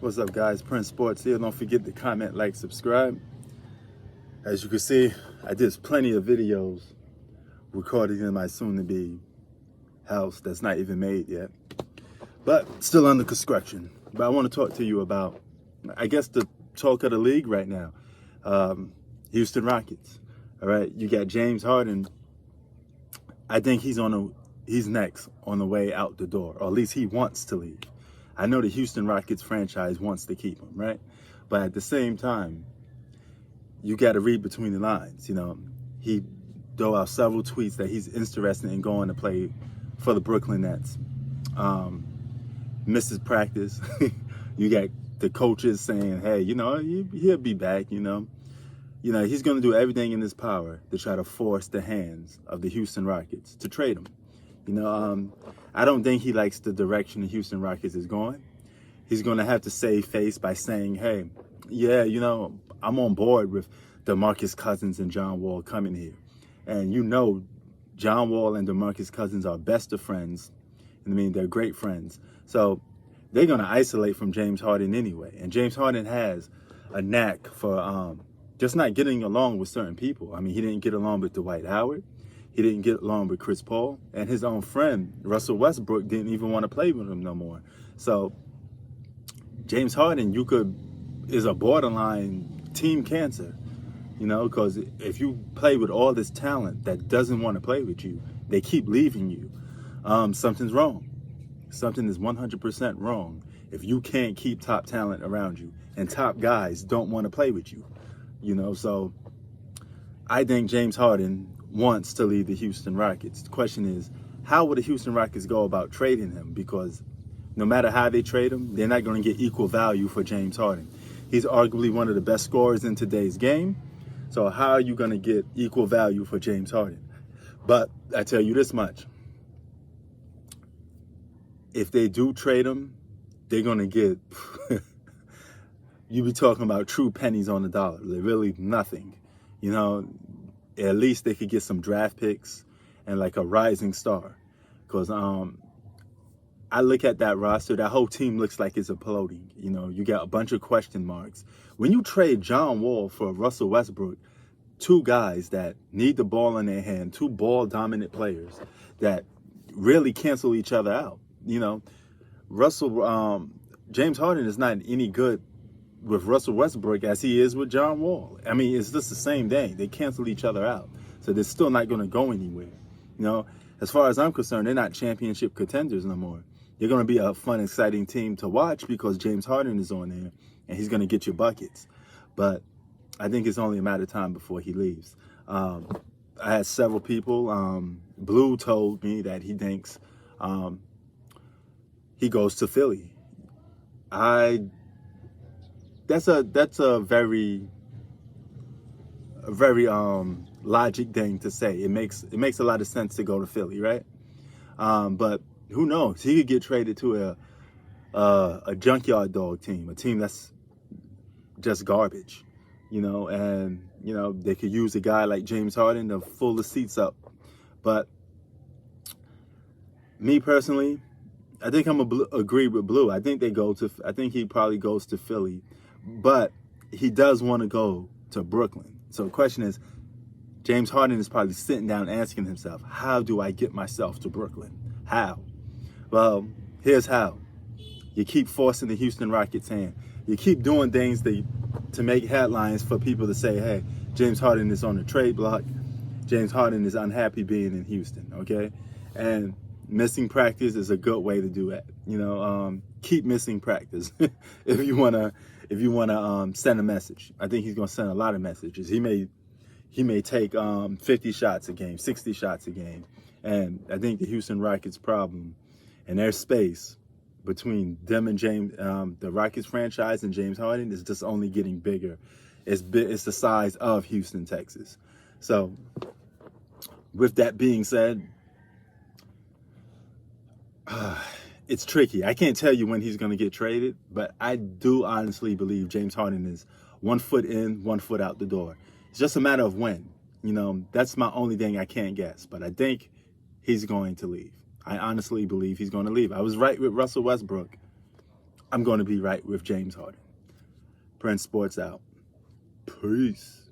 What's up, guys? Prince Sports here. Don't forget to comment, like, subscribe. As you can see, I did plenty of videos recorded in my soon-to-be house that's not even made yet, but still under construction. But I want to talk to you about, I guess, the talk of the league right now. Houston Rockets. All right, you got James Harden. I think he's next on the way out the door, or at least he wants to leave. I know the Houston Rockets franchise wants to keep him, right? But at the same time, you got to read between the lines. You know, he threw out several tweets that he's interested in going to play for the Brooklyn Nets. Misses practice. You got the coaches saying, hey, you know, he'll be back, you know. He's going to do everything in his power to try to force the hands of the Houston Rockets to trade him. I don't think he likes the direction the Houston Rockets is going. He's going to have to save face by saying, hey, yeah, I'm on board with DeMarcus Cousins and John Wall coming here. And John Wall and DeMarcus Cousins are best of friends. I mean, they're great friends. So they're going to isolate from James Harden anyway. And James Harden has a knack for just not getting along with certain people. I mean, he didn't get along with Dwight Howard. He didn't get along with Chris Paul. And his own friend, Russell Westbrook, didn't even want to play with him no more. So James Harden, is a borderline team cancer, because if you play with all this talent that doesn't want to play with you, they keep leaving you. Something's wrong. Something is 100% wrong if you can't keep top talent around you and top guys don't want to play with you. So I think James Harden wants to leave the Houston Rockets. The question is, how will the Houston Rockets go about trading him? Because no matter how they trade him, they're not going to get equal value for James Harden. He's arguably one of the best scorers in today's game. So how are you going to get equal value for James Harden? But I tell you this much. If they do trade him, they're going to get, you be talking about true pennies on the dollar. They're really nothing. At least they could get some draft picks and like a rising star. Because I look at that roster, that whole team looks like it's imploding. You got a bunch of question marks. When you trade John Wall for Russell Westbrook, two guys that need the ball in their hand, two ball-dominant players that really cancel each other out. James Harden is not any good with Russell Westbrook as he is with John Wall. I mean, it's just the same thing. They cancel each other out. So they're still not going to go anywhere. As far as I'm concerned, they're not championship contenders no more. They're going to be a fun, exciting team to watch because James Harden is on there and he's going to get you buckets. But I think it's only a matter of time before he leaves. I had several people. Blue told me that he thinks he goes to Philly. That's a very logic thing to say. It makes a lot of sense to go to Philly, right? But who knows? He could get traded to a junkyard dog team, a team that's just garbage, and they could use a guy like James Harden to fill the seats up. But me personally, I think agree with Blue. I think he probably goes to Philly, but he does want to go to Brooklyn. So the question is, James Harden is probably sitting down asking himself, how do I get myself to Brooklyn? How? Well, here's how. You keep forcing the Houston Rockets' hand. You keep doing things to make headlines for people to say, hey, James Harden is on the trade block. James Harden is unhappy being in Houston, okay? And missing practice is a good way to do that. Keep missing practice if you wanna send a message. I think he's gonna send a lot of messages. He may take 50 shots a game, 60 shots a game, and I think the Houston Rockets' problem and their space between them and the Rockets franchise and James Harden is just only getting bigger. It's the size of Houston, Texas. So, with that being said, it's tricky. I can't tell you when he's going to get traded, but I do honestly believe James Harden is 1 foot in, 1 foot out the door. It's just a matter of when. That's my only thing I can't guess. But I think he's going to leave. I honestly believe he's going to leave. I was right with Russell Westbrook I'm going to be right with James Harden. Prince Sports out. Peace.